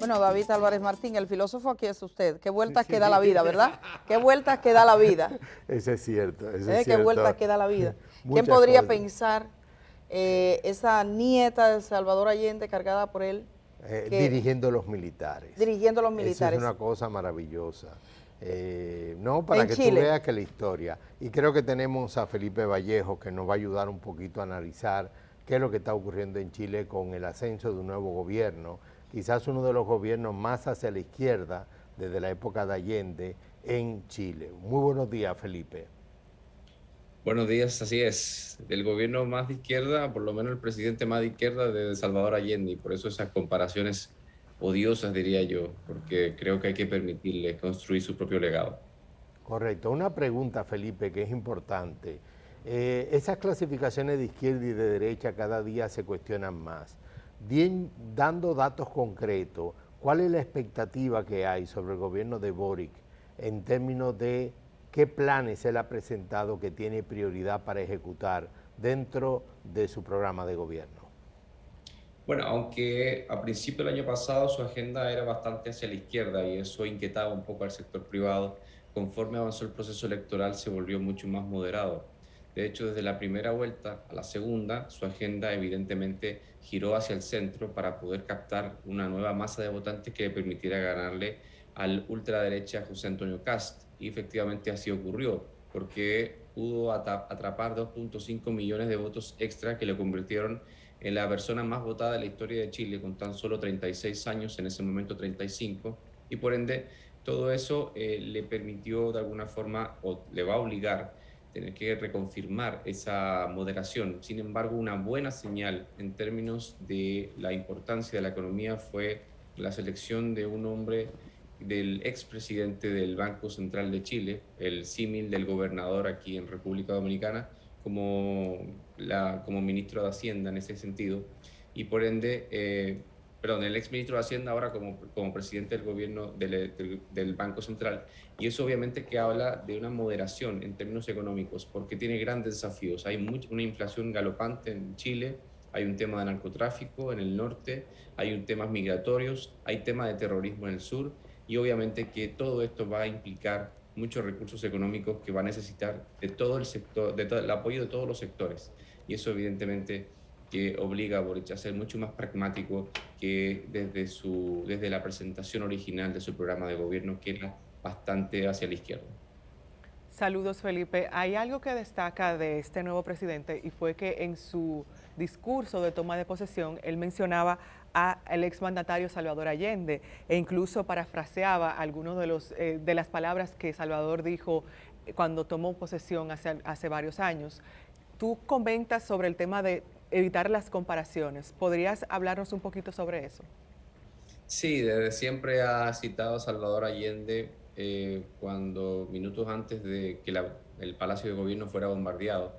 Bueno, David Álvarez Martín, el filósofo aquí es usted. Qué vueltas que da la vida, ¿verdad? Qué vueltas que da la vida. Eso es cierto, eso es Qué cierto. vueltas que da la vida. ¿Quién Muchas podría cosas. pensar esa nieta de Salvador Allende cargada por él que Dirigiendo los militares. dirigiendo a los Eso es militares una cosa maravillosa. No, para en que tú Chile? veas que la historia. Y creo que tenemos a Felipe Vallejo que nos va a ayudar un poquito a analizar qué es lo que está ocurriendo en Chile con el ascenso de un nuevo gobierno, quizás uno de los gobiernos más hacia la izquierda desde la época de Allende en Chile. Muy buenos días, Felipe. Buenos días, así es. Del gobierno más de izquierda, por lo menos el presidente más de izquierda de Salvador Allende, y por eso esas comparaciones odiosas, diría yo, porque creo que hay que permitirle construir su propio legado. Correcto. Una pregunta, Felipe, que es importante. Esas clasificaciones de izquierda y de derecha cada día se cuestionan más. Dando datos concretos, ¿cuál es la expectativa que hay sobre el gobierno de Boric en términos de qué planes él ha presentado que tiene prioridad para ejecutar dentro de su programa de gobierno? Bueno, aunque a principio del año pasado su agenda era bastante hacia la izquierda y eso inquietaba un poco al sector privado, conforme avanzó el proceso electoral se volvió mucho más moderado. De hecho, desde la primera vuelta a la segunda, su agenda evidentemente giró hacia el centro para poder captar una nueva masa de votantes que le permitiera ganarle al ultraderecha José Antonio Kast. Y efectivamente así ocurrió, porque pudo atrapar 2.5 millones de votos extra que le convirtieron en la persona más votada de la historia de Chile, con tan solo 36 años, en ese momento 35, y por ende todo eso le permitió de alguna forma, o le va a obligar, tener que reconfirmar esa moderación. Sin embargo, una buena señal en términos de la importancia de la economía fue la selección de un hombre, del expresidente del Banco Central de Chile, el símil del gobernador aquí en República Dominicana, como ministro de Hacienda en ese sentido, y por ende, perdón, el ex ministro de Hacienda ahora como presidente del gobierno del Banco Central, y eso obviamente que habla de una moderación en términos económicos, porque tiene grandes desafíos. Hay una inflación galopante en Chile, hay un tema de narcotráfico en el norte, hay un temas migratorios, hay temas de terrorismo en el sur, y obviamente que todo esto va a implicar muchos recursos económicos que va a necesitar de todo el sector, el apoyo de todos los sectores. Y eso evidentemente que obliga a Boric a ser mucho más pragmático que desde la presentación original de su programa de gobierno, que era bastante hacia la izquierda. Saludos, Felipe. Hay algo que destaca de este nuevo presidente y fue que en su discurso de toma de posesión él mencionaba al exmandatario Salvador Allende e incluso parafraseaba algunos de las palabras que Salvador dijo cuando tomó posesión hace varios años. Tú comentas sobre el tema de evitar las comparaciones. ¿Podrías hablarnos un poquito sobre eso? Sí, desde siempre ha citado a Salvador Allende cuando minutos antes de que el Palacio de Gobierno fuera bombardeado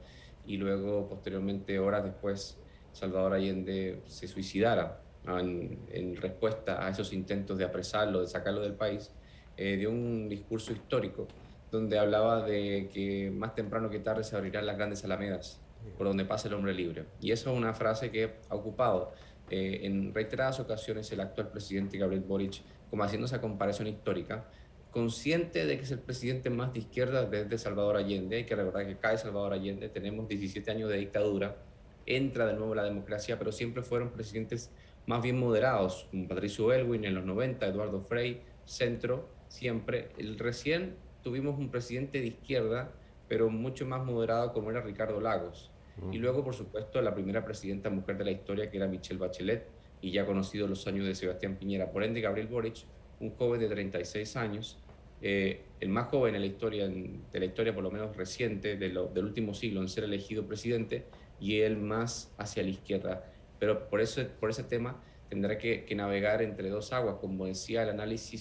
y luego posteriormente horas después Salvador Allende se suicidara, ¿no? En respuesta a esos intentos de apresarlo, de sacarlo del país, dio un discurso histórico donde hablaba de que más temprano que tarde se abrirán las grandes alamedas por donde pasa el hombre libre. Y eso es una frase que ha ocupado en reiteradas ocasiones el actual presidente Gabriel Boric, como haciendo esa comparación histórica, consciente de que es el presidente más de izquierda desde Salvador Allende. Hay que recordar que cae Salvador Allende, tenemos 17 años de dictadura, entra de nuevo la democracia, pero siempre fueron presidentes más bien moderados, como Patricio Elwin en los 90, Eduardo Frei, centro, siempre. Recién tuvimos un presidente de izquierda, pero mucho más moderado como era Ricardo Lagos. Y luego, por supuesto, la primera presidenta mujer de la historia, que era Michelle Bachelet, y ya conocido los años de Sebastián Piñera. Por ende, Gabriel Boric, un joven de 36 años, el más joven en la historia, de la historia por lo menos reciente, del último siglo en ser elegido presidente, y el más hacia la izquierda. Pero por ese tema tendrá que navegar entre dos aguas, como decía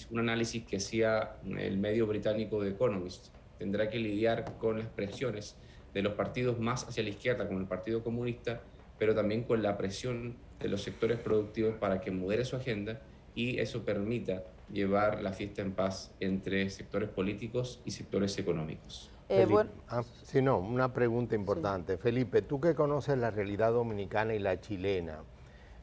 un análisis que hacía el medio británico The Economist. Tendrá que lidiar con las presiones de los partidos más hacia la izquierda, como el Partido Comunista, pero también con la presión de los sectores productivos para que modere su agenda y eso permita llevar la fiesta en paz entre sectores políticos y sectores económicos. Felipe, Bueno, sí, no, una pregunta sí. importante. Felipe, tú que conoces la realidad dominicana y la chilena,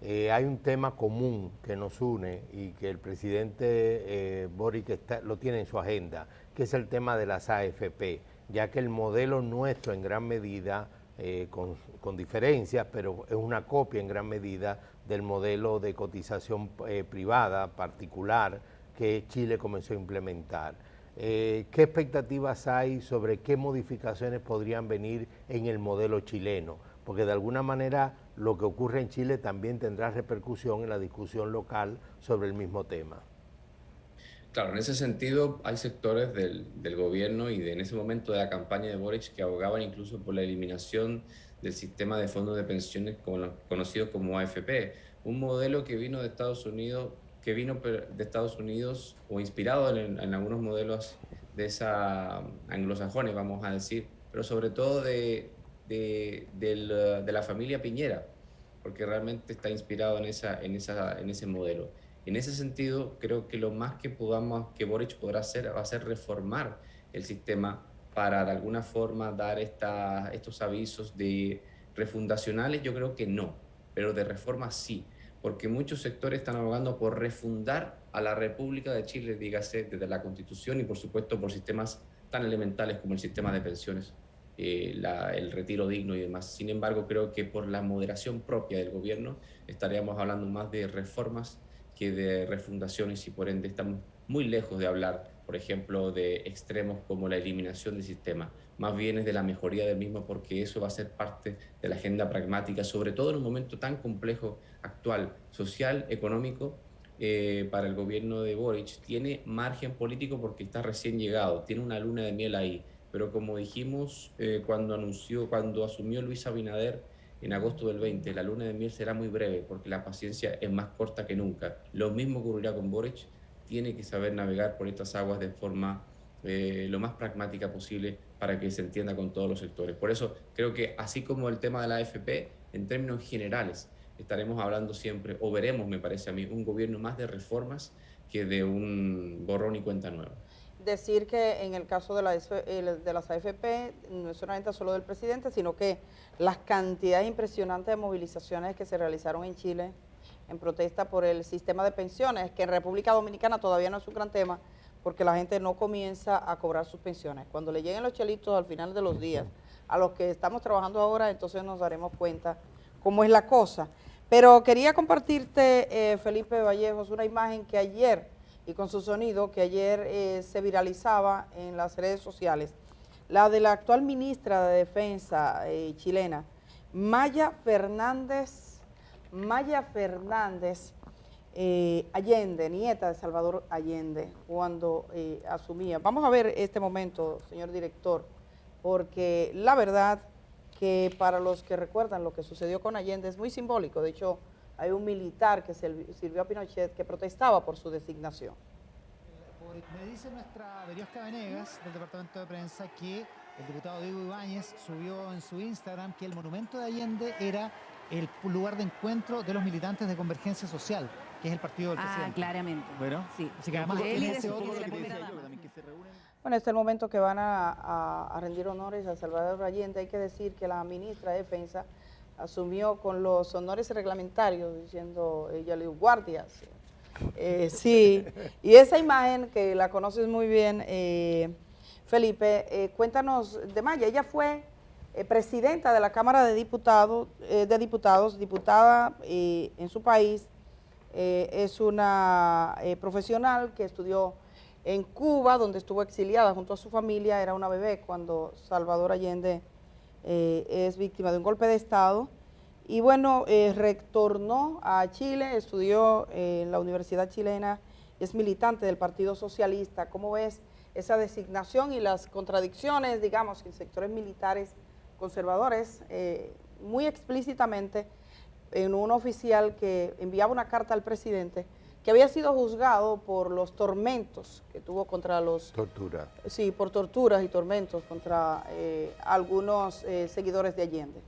hay un tema común que nos une y que el presidente Boric lo tiene en su agenda, que es el tema de las AFP, ya que el modelo nuestro en gran medida, con diferencias, pero es una copia en gran medida del modelo de cotización privada, particular, que Chile comenzó a implementar. ¿Qué expectativas hay sobre qué modificaciones podrían venir en el modelo chileno? Porque de alguna manera lo que ocurre en Chile también tendrá repercusión en la discusión local sobre el mismo tema. Claro, en ese sentido hay sectores del gobierno y en ese momento de la campaña de Boric que abogaban incluso por la eliminación del sistema de fondos de pensiones conocido como AFP, un modelo que vino de Estados Unidos, o inspirado en algunos modelos de esa anglosajones, vamos a decir, pero sobre todo de la familia Piñera, porque realmente está inspirado en ese modelo. En ese sentido, creo que lo más que Boric podrá hacer va a ser reformar el sistema para de alguna forma dar estos avisos de refundacionales. Yo creo que no, pero de reforma sí, porque muchos sectores están abogando por refundar a la República de Chile, dígase, desde la Constitución y por supuesto por sistemas tan elementales como el sistema de pensiones, el retiro digno y demás. Sin embargo, creo que por la moderación propia del gobierno estaríamos hablando más de reformas que de refundaciones y por ende estamos muy lejos de hablar, por ejemplo, de extremos como la eliminación del sistema. Más bien es de la mejoría del mismo porque eso va a ser parte de la agenda pragmática, sobre todo en un momento tan complejo actual, social, económico, para el gobierno de Boric. Tiene margen político porque está recién llegado, tiene una luna de miel ahí, pero como dijimos cuando asumió Luis Abinader, en agosto del 20, la luna de miel será muy breve porque la paciencia es más corta que nunca. Lo mismo ocurrirá con Boric, tiene que saber navegar por estas aguas de forma lo más pragmática posible para que se entienda con todos los sectores. Por eso creo que así como el tema de la AFP, en términos generales, estaremos hablando siempre, o veremos, me parece a mí, un gobierno más de reformas que de un borrón y cuenta nueva. Decir que en el caso de las AFP no es solamente solo del presidente, sino que las cantidades impresionantes de movilizaciones que se realizaron en Chile en protesta por el sistema de pensiones, que en República Dominicana todavía no es un gran tema, porque la gente no comienza a cobrar sus pensiones. Cuando le lleguen los chelitos al final de los días, a los que estamos trabajando ahora, entonces nos daremos cuenta cómo es la cosa. Pero quería compartirte, Felipe Vallejos, una imagen que ayer, y con su sonido, que ayer se viralizaba en las redes sociales, la de la actual ministra de Defensa chilena, Maya Fernández Allende, nieta de Salvador Allende, cuando asumía. Vamos a ver este momento, señor director, porque la verdad que para los que recuerdan lo que sucedió con Allende es muy simbólico. De hecho, hay un militar que sirvió a Pinochet que protestaba por su designación. Me dice nuestra Veriosca Venegas del Departamento de Prensa que el diputado Diego Ibáñez subió en su Instagram que el monumento de Allende era el lugar de encuentro de los militantes de Convergencia Social, que es el partido del presidente. Claramente. Bueno, sí. Así que además Él y en ese de otro la que primera decía yo, dama. también que se reúnen. Bueno, este es el momento que van a rendir honores a Salvador Allende. Hay que decir que la ministra de Defensa asumió con los honores reglamentarios, diciendo, ella le dio guardias. Sí, y esa imagen que la conoces muy bien, Felipe, cuéntanos de Maya. Ella fue presidenta de la Cámara de Diputados, diputada en su país, es una profesional que estudió en Cuba, donde estuvo exiliada junto a su familia, era una bebé cuando Salvador Allende es víctima de un golpe de Estado. Y bueno, retornó a Chile, estudió en la Universidad Chilena, es militante del Partido Socialista. ¿Cómo ves esa designación y las contradicciones, digamos, en sectores militares conservadores, muy explícitamente en un oficial que enviaba una carta al presidente que había sido juzgado por los tormentos que tuvo contra los... Tortura. Sí, por torturas y tormentos contra algunos seguidores de Allende?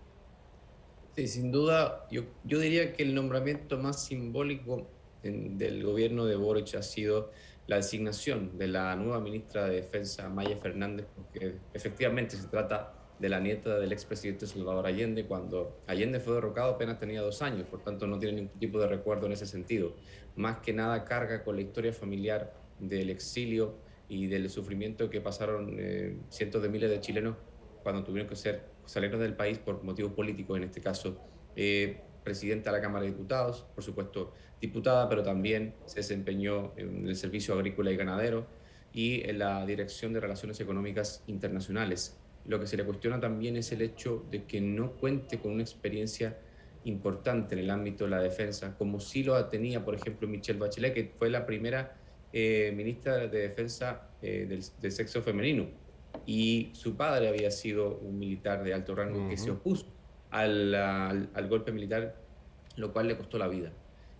Sí, sin duda, yo diría que el nombramiento más simbólico del gobierno de Boric ha sido la designación de la nueva ministra de Defensa, Maya Fernández, porque efectivamente se trata de la nieta del expresidente Salvador Allende. Cuando Allende fue derrocado apenas tenía 2 años, por tanto no tiene ningún tipo de recuerdo en ese sentido. Más que nada carga con la historia familiar del exilio y del sufrimiento que pasaron cientos de miles de chilenos cuando tuvieron que salir del país por motivos políticos, en este caso presidenta de la Cámara de Diputados, por supuesto diputada, pero también se desempeñó en el Servicio Agrícola y Ganadero y en la Dirección de Relaciones Económicas Internacionales. Lo que se le cuestiona también es el hecho de que no cuente con una experiencia importante en el ámbito de la defensa, como sí lo tenía, por ejemplo, Michelle Bachelet, que fue la primera ministra de Defensa del sexo femenino, y su padre había sido un militar de alto rango que se opuso al golpe militar, lo cual le costó la vida.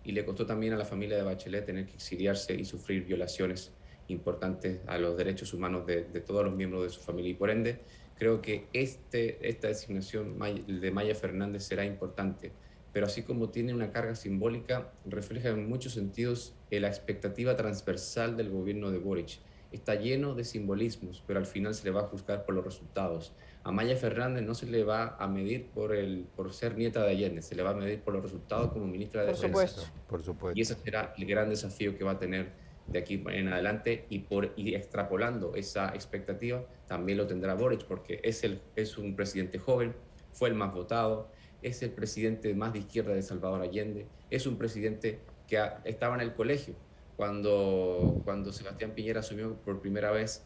Y le costó también a la familia de Bachelet tener que exiliarse y sufrir violaciones importantes a los derechos humanos de todos los miembros de su familia. Y por ende, creo que esta designación de Maya Fernández será importante, pero así como tiene una carga simbólica, refleja en muchos sentidos la expectativa transversal del gobierno de Boric. Está lleno de simbolismos, pero al final se le va a juzgar por los resultados. A Maya Fernández no se le va a medir por ser nieta de Allende, se le va a medir por los resultados como ministra de Defensa. Por supuesto. Y ese será el gran desafío que va a tener de aquí en adelante, y extrapolando esa expectativa también lo tendrá Boric, porque es un presidente joven, fue el más votado, es el presidente más de izquierda de Salvador Allende, es un presidente que estaba en el colegio cuando Sebastián Piñera asumió por primera vez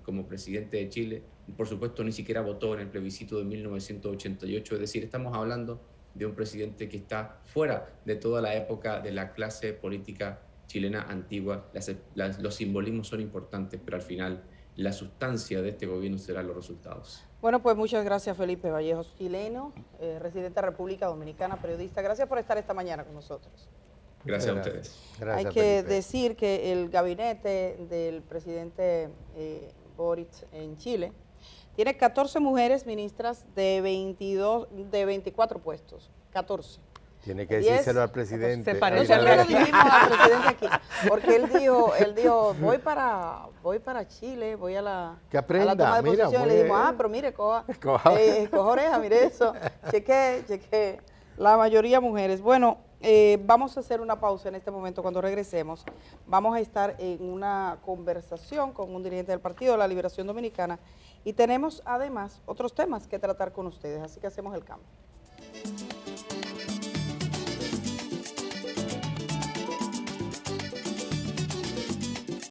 como presidente de Chile. Por supuesto, ni siquiera votó en el plebiscito de 1988, es decir, estamos hablando de un presidente que está fuera de toda la época de la clase política chilena antigua. Los simbolismos son importantes, pero al final la sustancia de este gobierno serán los resultados. Bueno, pues muchas gracias, Felipe Vallejos, chileno, residente de República Dominicana, periodista. Gracias por estar esta mañana con nosotros. Gracias a ustedes. Gracias, Hay que Felipe. decir que el gabinete del presidente Boric en Chile tiene 14 mujeres ministras de 24 puestos, 14. Tiene que 10, decírselo al presidente. Se parece Nosotros al le aquí. dijimos al presidente aquí, porque él dijo, voy para Chile, voy a la Que a aprenda, la toma de mira, posesión. muy Le dijimos, bien. pero mire, coja Coja. oreja, mire eso, cheque, la mayoría mujeres. Bueno, vamos a hacer una pausa en este momento. Cuando regresemos, vamos a estar en una conversación con un dirigente del Partido de la Liberación Dominicana y tenemos además otros temas que tratar con ustedes, así que hacemos el cambio.